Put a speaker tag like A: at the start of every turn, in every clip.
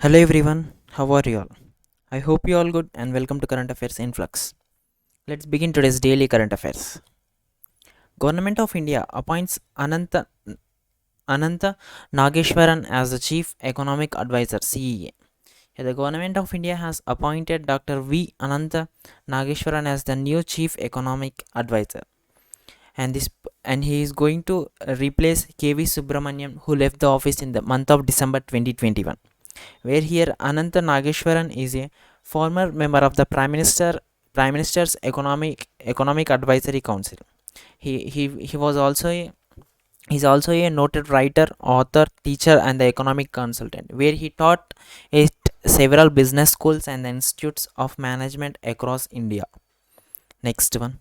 A: Hello everyone, how are you all? I hope you all good and welcome to Current Affairs Influx. Let's begin today's daily current affairs. Government of India appoints Ananta Nageshwaran as the Chief Economic Advisor (CEA). Here, the Government of India has appointed Dr. V. Ananta Nageshwaran as the new Chief Economic Advisor, and this and he is going to replace K.V. Subramaniam, who left the office in the month of December 2021. Where here Ananta Nageshwaran is a former member of the Prime Minister's Economic Advisory Council. He was also a He's also a noted writer, author, teacher, and the economic consultant, where he taught at several business schools and institutes of management across India. Next one.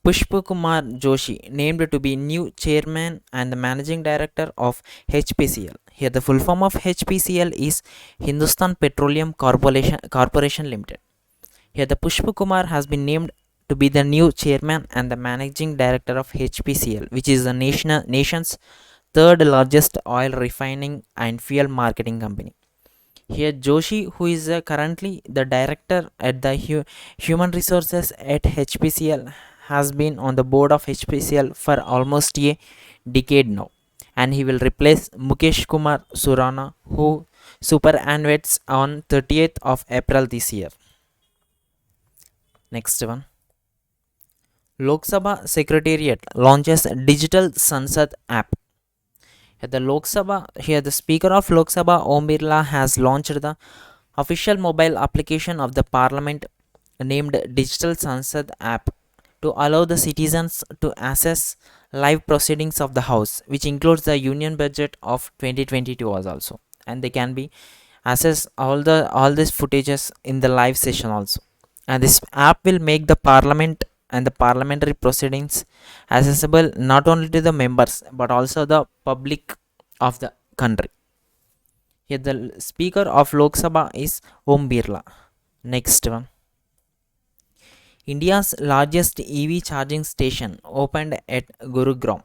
A: Pushpakumar Joshi named to be new chairman and the managing director of HPCL. Here the full form of HPCL is Hindustan Petroleum Corporation Limited. Here the Pushpakumar has been named to be the new chairman and the managing director of HPCL, which is the nation's third largest oil refining and fuel marketing company. Here Joshi, who is currently the director at the human resources at HPCL, has been on the board of HPCL for almost a decade now, and he will replace Mukesh Kumar Surana, who superannuates on 30th of April this year. Next one. Lok Sabha Secretariat launches Digital Sansad app. Here the Speaker of Lok Sabha Om Birla has launched the official mobile application of the Parliament named Digital Sansad app to allow the citizens to access live proceedings of the House, which includes the Union Budget of 2022 also, and they can be access all these footages in the live session also. And this app will make the Parliament and the parliamentary proceedings accessible not only to the members but also the public of the country. Here the Speaker of Lok Sabha is Om Birla. Next one. India's largest EV charging station opened at Gurugram.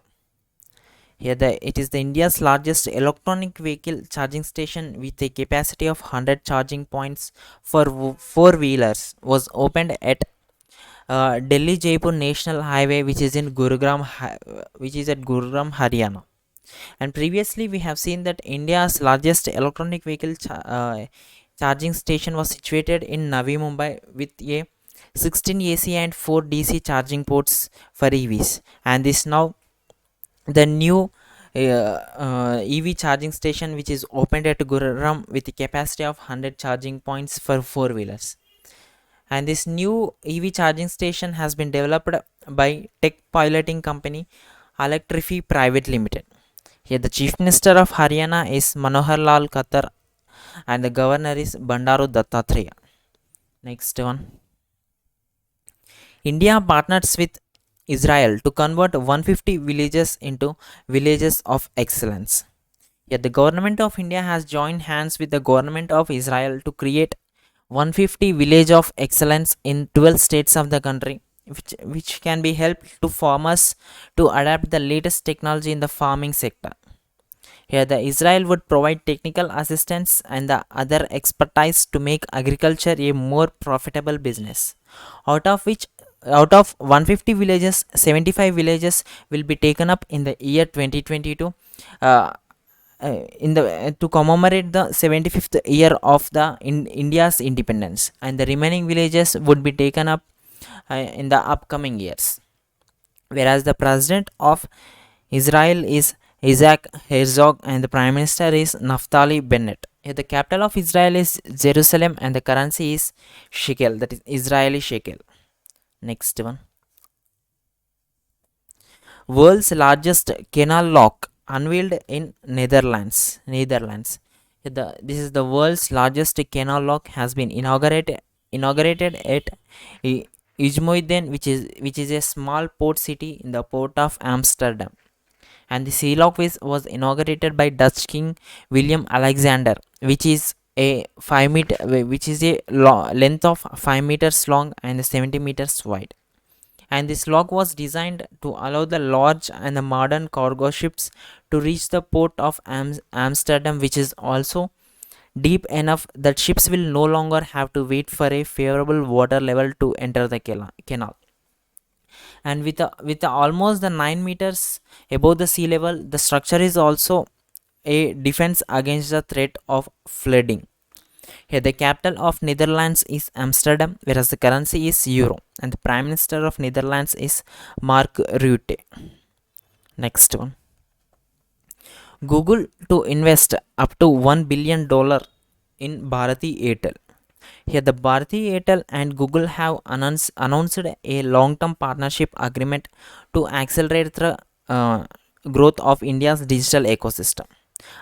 A: It is the India's largest electronic vehicle charging station with a capacity of 100 charging points for four-wheelers was opened at Delhi Jaipur National Highway, which is at Gurugram, Haryana. And previously, we have seen that India's largest electronic vehicle charging station was situated in Navi Mumbai with a 16 AC and 4 DC charging ports for EVs. And this now the new EV charging station, which is opened at Gurugram with a capacity of 100 charging points for four wheelers. And this new EV charging station has been developed by tech piloting company Electrify Private Limited. Here the Chief Minister of Haryana is Manohar Lal Khattar and the Governor is Bandaru Dattatreya. Next one. India partners with Israel to convert 150 villages into villages of excellence. Yet the government of India has joined hands with the government of Israel to create 150 village of excellence in 12 states of the country, which can be helped to farmers to adapt the latest technology in the farming sector. Here the Israel would provide technical assistance and the other expertise to make agriculture a more profitable business. Out of 150 villages, 75 villages will be taken up in the year 2022 in the to commemorate the 75th year of the India's independence, and the remaining villages would be taken up in the upcoming years. Whereas the president of Israel is Isaac Herzog and the prime minister is Naftali Bennett. Here the capital of Israel is Jerusalem and the currency is shekel, that is Israeli shekel. Next one. World's largest canal lock unveiled in Netherlands. This is the world's largest canal lock has been inaugurated at Ijmuiden, which is a small port city in the port of Amsterdam. And the sea lock was inaugurated by Dutch King William Alexander, which is a length of 5 meters long and 70 meters wide. and this lock was designed to allow the large and the modern cargo ships to reach the port of Amsterdam, which is also deep enough that ships will no longer have to wait for a favorable water level to enter the canal. And with almost the 9 meters above the sea level, the structure is also a defense against the threat of flooding. Here, the capital of Netherlands is Amsterdam, whereas the currency is euro, and the Prime Minister of Netherlands is Mark Rutte. Next one. Google to invest up to $1 billion in Bharati Airtel. Here, the Bharati Airtel and Google have announced a long-term partnership agreement to accelerate the growth of India's digital ecosystem.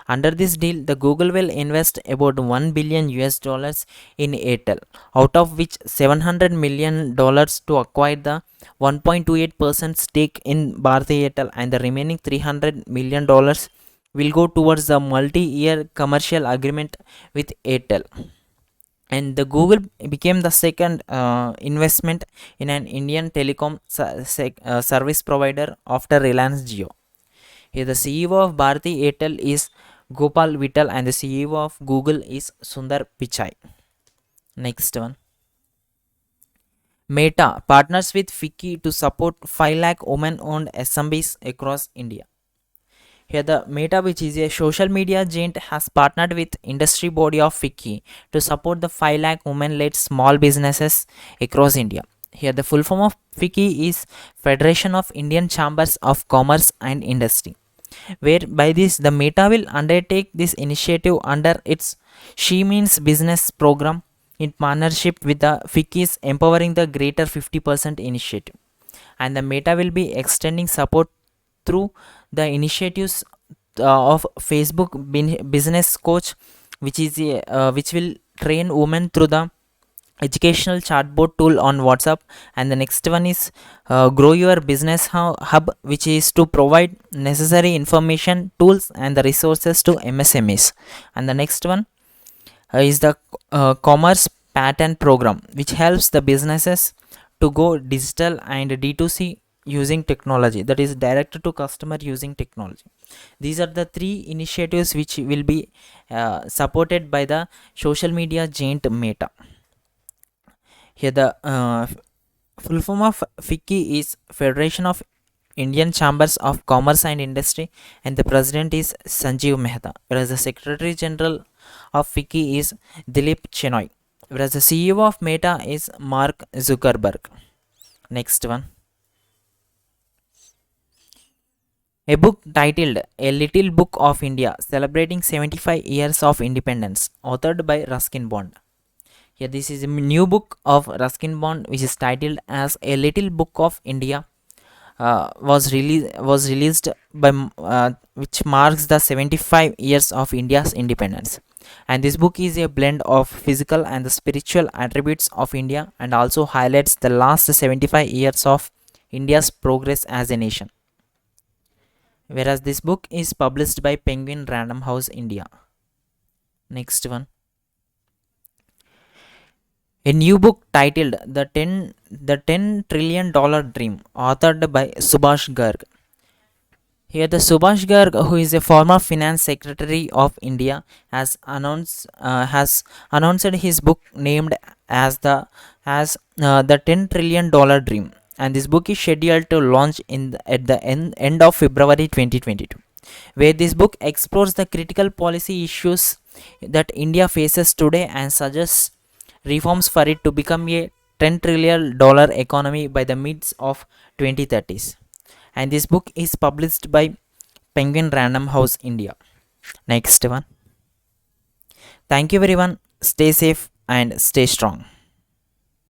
A: Under this deal, the Google will invest about 1 billion US dollars in Airtel, out of which $700 million to acquire the 1.28% stake in Bharti Airtel, and the remaining $300 million will go towards the multi-year commercial agreement with Airtel. And the Google became the second investment in an Indian telecom service provider after Reliance Jio. Here, the CEO of Bharti Airtel is Gopal Vittal, and the CEO of Google is Sundar Pichai. Next one. Meta partners with FICCI to support 5 lakh women-owned SMBs across India. Here, the Meta, which is a social media giant, has partnered with industry body of FICCI to support the 5 lakh women-led small businesses across India. Here, the full form of FICCI is Federation of Indian Chambers of Commerce and Industry, whereby this the Meta will undertake this initiative under its She Means Business program in partnership with the FICCI's Empowering the Greater 50% initiative. And the Meta will be extending support through the initiatives of Facebook Business Coach, which will train women through the educational chatbot tool on WhatsApp. And the next one is Grow Your Business Hub, which is to provide necessary information, tools, and the resources to MSMEs. And the next one is the Commerce Patent Program, which helps the businesses to go digital and D2C using technology, that is direct to customer using technology. These are the three initiatives which will be supported by the social media giant Meta. Here, the full form of FICCI is Federation of Indian Chambers of Commerce and Industry, and the president is Sanjeev Mehta, whereas the Secretary General of FICCI is Dilip Chenoy, whereas the CEO of Meta is Mark Zuckerberg. Next one. A book titled A Little Book of India, Celebrating 75 Years of Independence, authored by Ruskin Bond. Here, this is a new book of Ruskin Bond, which is titled as A Little Book of India, was released by which marks the 75 years of India's independence. And this book is a blend of physical and the spiritual attributes of India, and also highlights the last 75 years of India's progress as a nation. Whereas this book is published by Penguin Random House India. Next one. A new book titled The 10 Trillion Dollar Dream, authored by Subhash Garg. Here, the Subhash Garg, who is a former Finance Secretary of India, has announced his book named as the 10 Trillion Dollar Dream, and this book is scheduled to launch at the end of February 2022, where this book explores the critical policy issues that India faces today and suggests reforms for it to become a $10 trillion economy by the mids of 2030s. And this book is published by Penguin Random House India. Next one. Thank you everyone. Stay safe and stay strong.